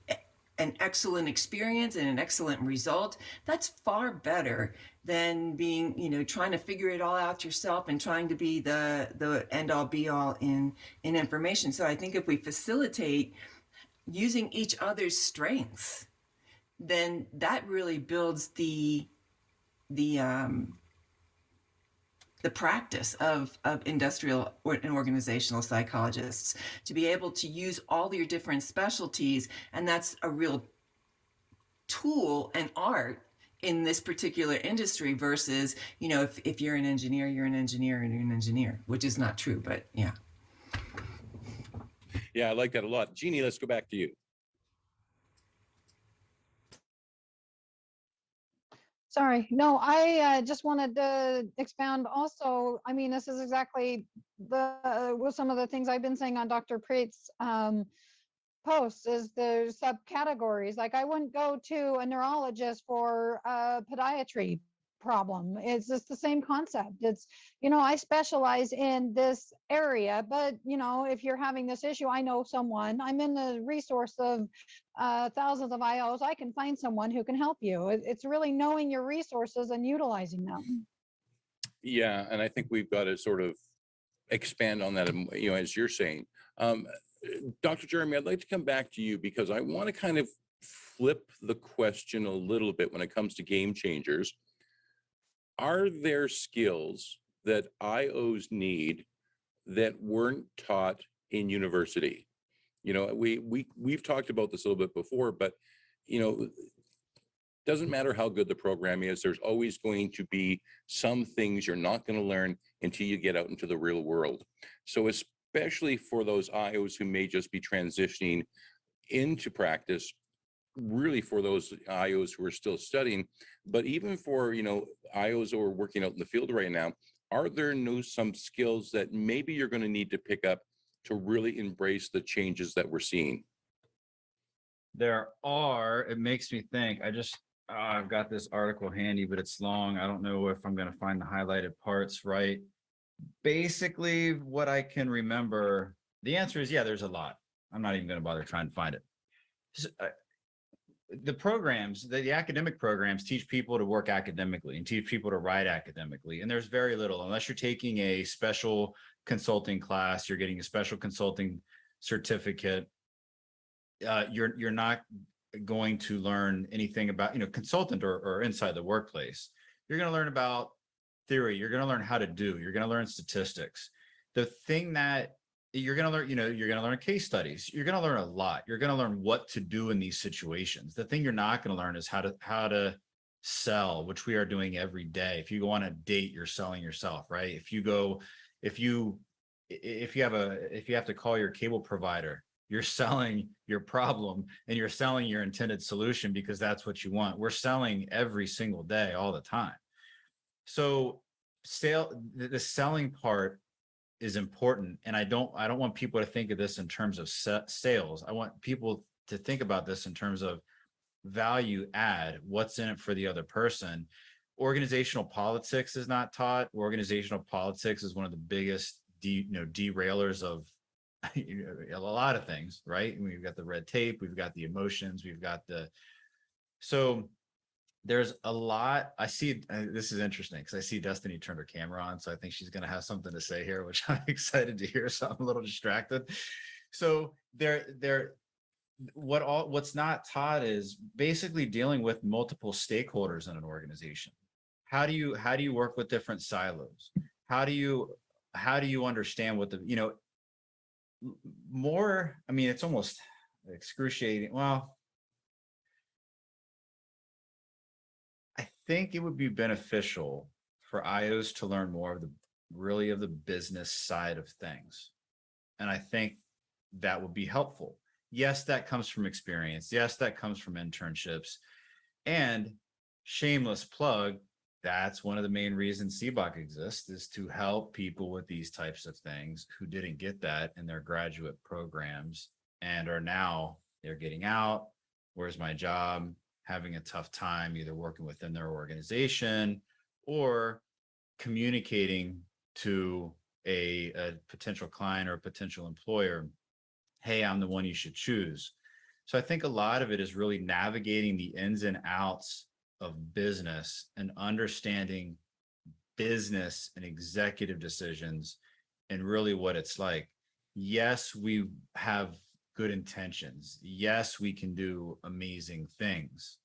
Speaker 4: an excellent experience and an excellent result, that's far better than being, trying to figure it all out yourself and trying to be the end all be all in information. So I think if we facilitate using each other's strengths, then that really builds the practice of industrial and organizational psychologists, to be able to use all your different specialties. And that's a real tool and art in this particular industry versus, if you're an engineer, you're an engineer and you're an engineer, which is not true, but yeah.
Speaker 1: Yeah, I like that a lot. Jeannie, let's go back to you.
Speaker 8: Sorry. No, I just wanted to expound also. I mean, this is exactly with some of the things I've been saying on Dr. Preet's posts is the subcategories. Like I wouldn't go to a neurologist for a podiatry problem. It's just the same concept. It's, I specialize in this area, but if you're having this issue, I know someone. I'm in the resource of thousands of IOs. I can find someone who can help you. It's really knowing your resources and utilizing them.
Speaker 1: Yeah, and I think we've got to sort of expand on that, as you're saying. Dr. Jeremy, I'd like to come back to you because I want to kind of flip the question a little bit when it comes to game changers. Are there skills that IOs need that weren't taught in university? We've talked about this a little bit before, but doesn't matter how good the program is, there's always going to be some things you're not going to learn until you get out into the real world. So especially for those IOs who may just be transitioning into practice, really for those IOs who are still studying, but even for, IOs who are working out in the field right now, are there some skills that maybe you're going to need to pick up to really embrace the changes that we're seeing?
Speaker 2: There are. It makes me think. I've got this article handy, but it's long. I don't know if I'm going to find the highlighted parts right. Basically, what I can remember, the answer is, yeah, there's a lot. I'm not even going to bother trying to find it. The programs, the academic programs teach people to work academically and teach people to write academically. And there's very little, unless you're taking a special consulting class, you're getting a special consulting certificate. You're not going to learn anything about, consultant or inside the workplace. You're going to learn about theory. You're going to learn how to do. You're going to learn statistics. The thing that you're going to learn, you're going to learn case studies. You're going to learn a lot. You're going to learn what to do in these situations. The thing you're not going to learn is how to sell, which we are doing every day. If you go on a date, you're selling yourself, right? If you have to call your cable provider, You're selling your problem and you're selling your intended solution because that's what you want. We're selling every single day, all the time. So the selling part is important. And I don't want people to think of this in terms of sales. I want people to think about this in terms of value add, what's in it for the other person. Organizational politics is not taught. Organizational politics is one of the biggest derailers of a lot of things, right? We've got the red tape, we've got the emotions, so there's a lot. I see, this is interesting because I see Destiny turned her camera on, so I think she's going to have something to say here, which I'm excited to hear, so I'm a little distracted. So what's not taught is basically dealing with multiple stakeholders in an organization. How do you work with different silos? How do you understand what more, I mean, it's almost excruciating. Well, I think it would be beneficial for IOs to learn more of the business side of things. And I think that would be helpful. Yes, that comes from experience. Yes, that comes from internships. And shameless plug, that's one of the main reasons CBOC exists, is to help people with these types of things who didn't get that in their graduate programs and they're getting out. Where's my job? Having a tough time either working within their organization or communicating to a potential client or a potential employer, hey, I'm the one you should choose. So I think a lot of it is really navigating the ins and outs of business and understanding business and executive decisions and really what it's like. Yes, we have good intentions. Yes, we can do amazing things.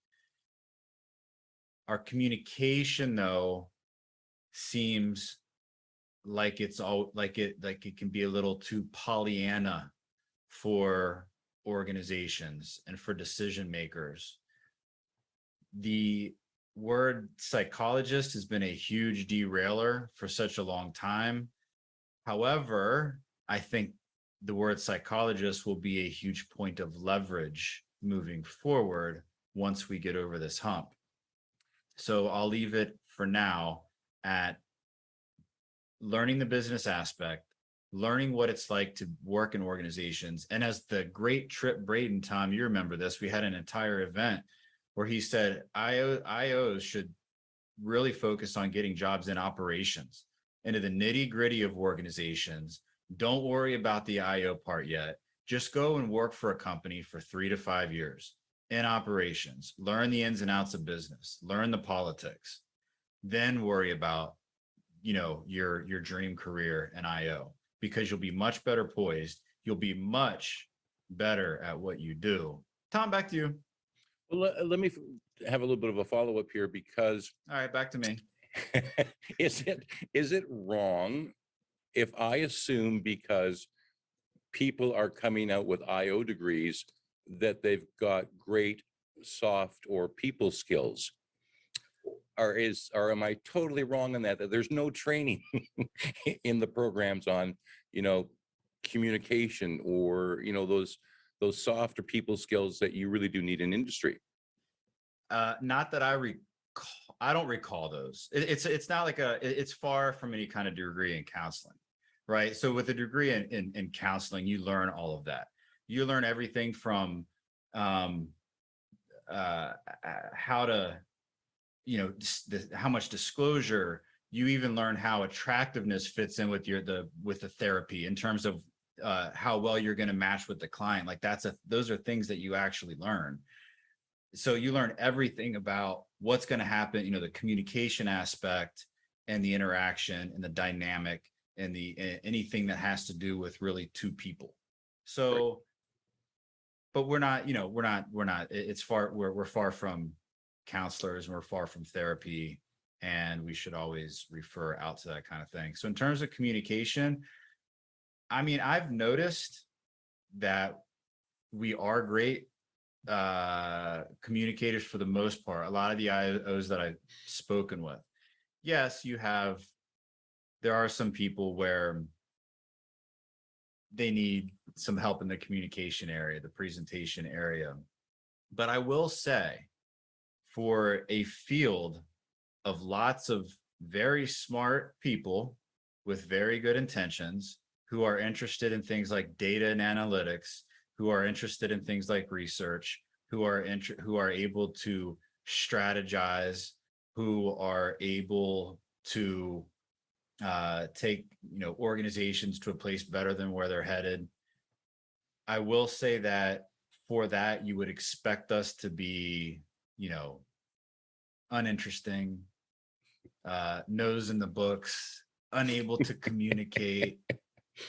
Speaker 2: Our communication, though, seems like it can be a little too Pollyanna for organizations and for decision makers. The word psychologist has been a huge derailer for such a long time. However, I think the word psychologist will be a huge point of leverage moving forward once we get over this hump. So I'll leave it for now at learning the business aspect, learning what it's like to work in organizations. And as the great Trip Braden, Tom, you remember this, we had an entire event where he said IOs should really focus on getting jobs in operations, into the nitty gritty of organizations. Don't worry about the IO part yet. Just go and work for a company for 3 to 5 years in operations, learn the ins and outs of business, learn the politics, then worry about, your dream career in IO, because you'll be much better poised. You'll be much better at what you do. Tom, back to you.
Speaker 1: Well, let me have a little bit of a follow-up here, because
Speaker 2: all right, back to me.
Speaker 1: is it wrong if I assume because people are coming out with IO degrees that they've got great soft or people skills? Or am I totally wrong on that there's no training in the programs on, communication or, those softer people skills that you really do need in industry?
Speaker 2: Not that I recall. I don't recall those. It's not like it's far from any kind of degree in counseling, right? So with a degree in counseling, you learn all of that. You learn everything from how to, how much disclosure. You even learn how attractiveness fits in with the therapy in terms of how well you're going to match with the client. Like those are things that you actually learn. So you learn everything about what's going to happen, the communication aspect and the interaction and the dynamic and anything that has to do with really two people. So, right. But we're not, we're far from counselors and we're far from therapy, and we should always refer out to that kind of thing. So in terms of communication, I mean, I've noticed that we are great communicators for the most part. A lot of the IOs that I've spoken with, yes, there are some people where they need some help in the communication area, the presentation area. But I will say, for a field of lots of very smart people with very good intentions who are interested in things like data and analytics, who are interested in things like research, who are able to strategize, who are able to take organizations to a place better than where they're headed. I will say that for that, you would expect us to be, uninteresting, nose in the books, unable to communicate.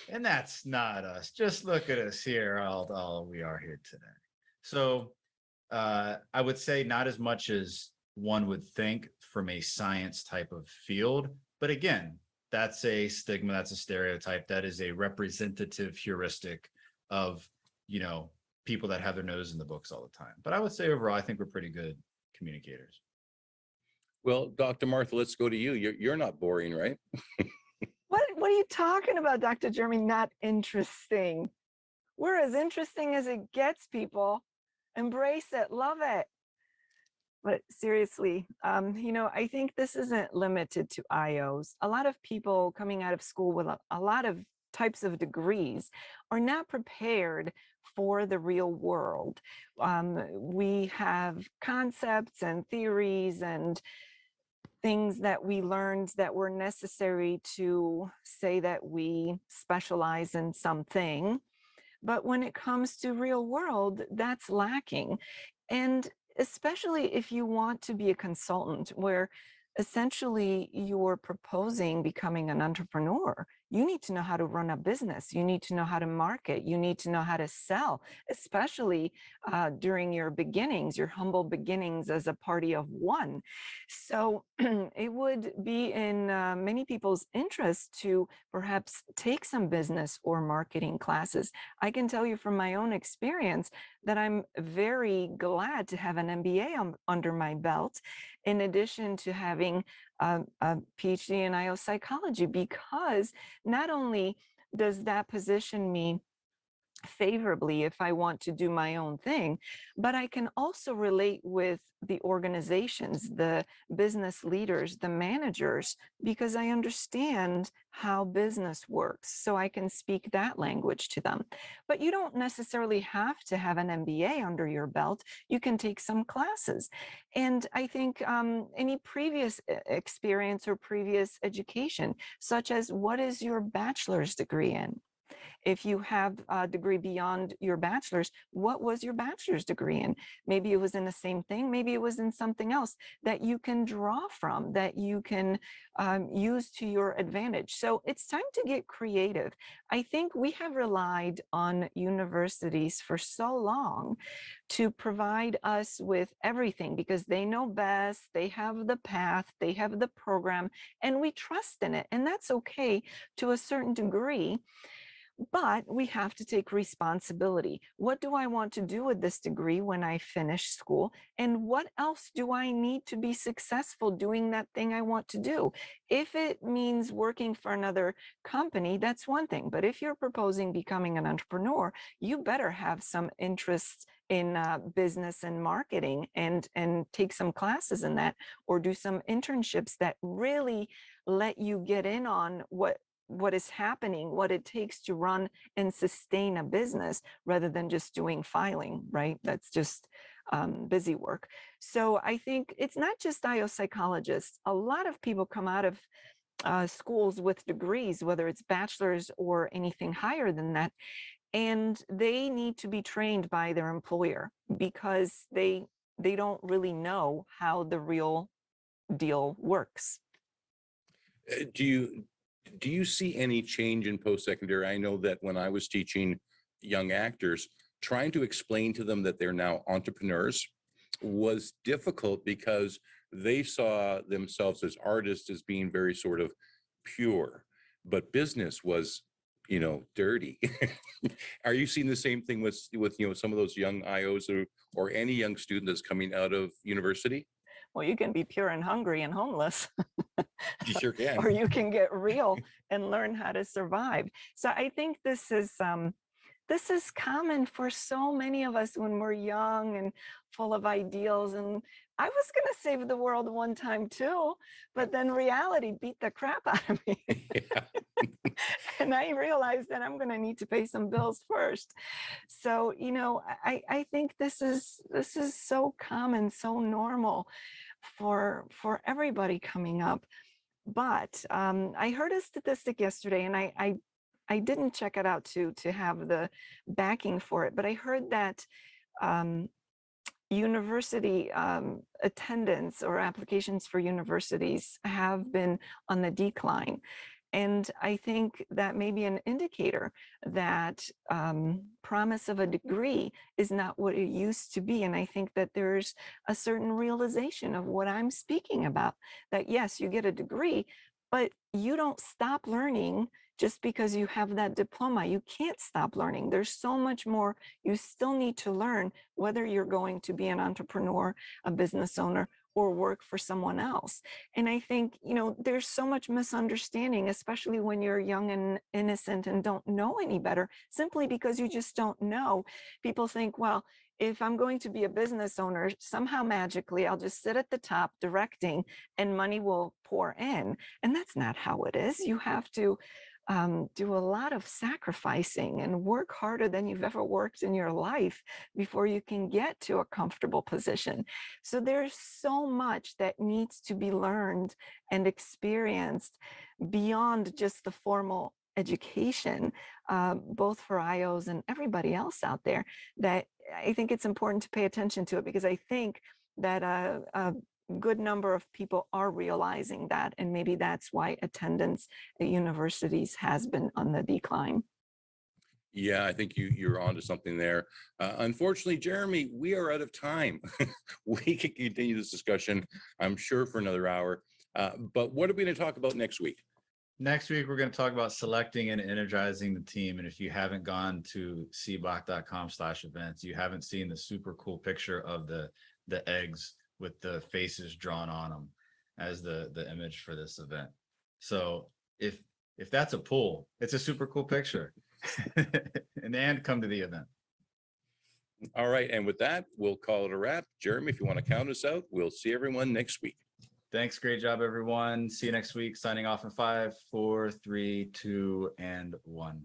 Speaker 2: And that's not us. Just look at us here, all we are here today. So I would say not as much as one would think from a science type of field. But again, that's a stigma, that's a stereotype, that is a representative heuristic of, people that have their nose in the books all the time. But I would say overall, I think we're pretty good communicators.
Speaker 1: Well, Dr. Martha, let's go to you. You're not boring, right?
Speaker 3: What are you talking about, Dr. Jeremy? Not interesting. We're as interesting as it gets, people. Embrace it, love it. But seriously, I think this isn't limited to IOs. A lot of people coming out of school with a lot of types of degrees are not prepared for the real world. We have concepts and theories and things that we learned that were necessary to say that we specialize in something. But when it comes to real world, that's lacking. And especially if you want to be a consultant, where essentially you're proposing becoming an entrepreneur, you need to know how to run a business. You need to know how to market. You need to know how to sell, especially during your beginnings, your humble beginnings as a party of one. So it would be in many people's interest to perhaps take some business or marketing classes. I can tell you from my own experience that I'm very glad to have an MBA under my belt, in addition to having a PhD in IO psychology, because not only does that position me favorably if I want to do my own thing, but I can also relate with the organizations, the business leaders, the managers, because I understand how business works. So I can speak that language to them. But you don't necessarily have to have an MBA under your belt. You can take some classes. And I think any previous experience or previous education, such as what is your bachelor's degree in? If you have a degree beyond your bachelor's, what was your bachelor's degree in? Maybe it was in the same thing. Maybe it was in something else that you can draw from, that you can use to your advantage. So it's time to get creative. I think we have relied on universities for so long to provide us with everything because they know best, they have the path, they have the program, and we trust in it. And that's okay to a certain degree. But we have to take responsibility. What do I want to do with this degree when I finish school? And what else do I need to be successful doing that thing I want to do? If it means working for another company, that's one thing. But if you're proposing becoming an entrepreneur, you better have some interests in business and marketing and take some classes in that, or do some internships that really let you get in on what is happening, what it takes to run and sustain a business rather than just doing filing, right? That's just busy work. So I think it's not just IO psychologists. A lot of people come out of schools with degrees, whether it's bachelor's or anything higher than that, and they need to be trained by their employer because they don't really know how the real deal works.
Speaker 1: Do you see any change in post-secondary? I know that when I was teaching young actors, trying to explain to them that they're now entrepreneurs was difficult because they saw themselves as artists as being very sort of pure, but business was, dirty. Are you seeing the same thing with some of those young IOs or any young student that's coming out of university?
Speaker 3: Well, you can be pure and hungry and homeless.
Speaker 1: You sure can.
Speaker 3: Or you can get real and learn how to survive. So I think this is common for so many of us when we're young and full of ideals. And I was going to save the world one time too, but then reality beat the crap out of me.
Speaker 1: Yeah.
Speaker 3: And I realized that I'm going to need to pay some bills first. So, I think this is so common, so normal for everybody coming up. But I heard a statistic yesterday, and I didn't check it out to have the backing for it, but I heard that university attendance or applications for universities have been on the decline. And I think that may be an indicator that promise of a degree is not what it used to be. And I think that there's a certain realization of what I'm speaking about, that yes, you get a degree, but you don't stop learning just because you have that diploma. You can't stop learning. There's so much more you still need to learn, whether you're going to be an entrepreneur, a business owner, or work for someone else. And I think, there's so much misunderstanding, especially when you're young and innocent and don't know any better, simply because you just don't know. People think, well, if I'm going to be a business owner, somehow magically I'll just sit at the top directing and money will pour in. And that's not how it is. You have to do a lot of sacrificing and work harder than you've ever worked in your life before you can get to a comfortable position. So there's so much that needs to be learned and experienced beyond just the formal education, both for IOs and everybody else out there, that I think it's important to pay attention to it, because I think that a good number of people are realizing that, and maybe that's why attendance at universities has been on the decline.
Speaker 1: Yeah, I think you're onto something there. Unfortunately, Jeremy, we are out of time. We could continue this discussion, I'm sure, for another hour. But what are we going to talk about next week?
Speaker 2: Next week, we're going to talk about selecting and energizing the team. And if you haven't gone to cboc.com/events, you haven't seen the super cool picture of the eggs with the faces drawn on them as the image for this event. So if that's a pull, it's a super cool picture. and come to the event.
Speaker 1: All right. And with that, we'll call it a wrap. Jeremy, if you want to count us out, we'll see everyone next week.
Speaker 2: Thanks. Great job, everyone. See you next week. Signing off in 5, 4, 3, 2, and 1.